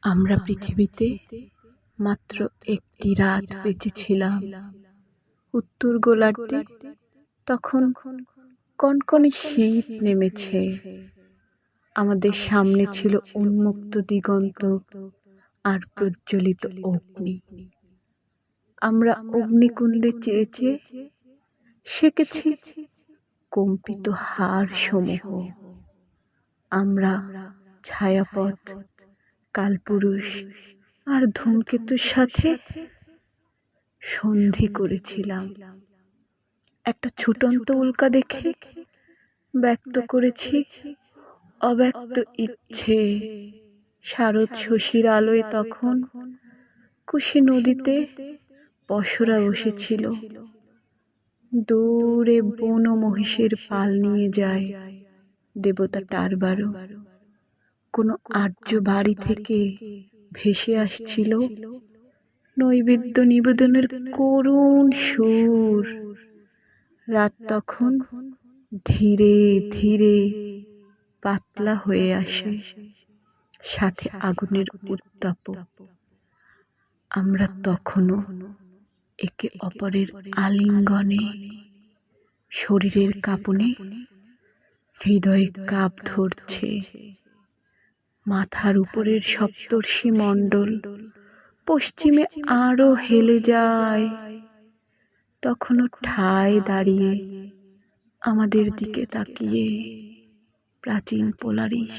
আমরা পৃথিবীতে মাত্র একটি রাত বেঁচে ছিলাম। উত্তর গোলার্ধে তখন কনকনে শীত নেমেছে। আমাদের সামনে ছিল উন্মুক্ত দিগন্ত আর প্রজ্বলিত অগ্নি। আমরা অগ্নিকুণ্ডে চেয়ে চেয়ে সেকেছি কম্পিত হাড় সমূহ। আমরা ছায়াপথ, কালপুরুষ আর ধূমকেতুর সাথে সন্ধি করেছিলাম। একটা ছুটন্ত উল্কা দেখে ব্যক্ত করেছি অব্যক্ত ইচ্ছে। শারদ শশীর আলোয় তখন কুশী নদীতে পসরা বসেছিল। দূরে বন মহিষের পাল নিয়ে যায় দেবতা টারবারো। কোনো আর্য বাড়ি থেকে ভেসে আসছিল নৈবেদ্য নিবেদনের করুণ সুর। রাত তখন ধীরে ধীরে পাতলা হয়ে আসে, সাথে আগুনের উত্তাপ। আমরা তখনও একে অপরের আলিঙ্গনে, শরীরের কাঁপনে হৃদয়ে কাঁপ ধরছে। মাথার উপরের সপ্তর্ষি মণ্ডল পশ্চিমে আরো হেলে যায়। তখনও ঠায় দাঁড়িয়ে আমাদের দিকে তাকিয়ে প্রাচীন পোলারিস।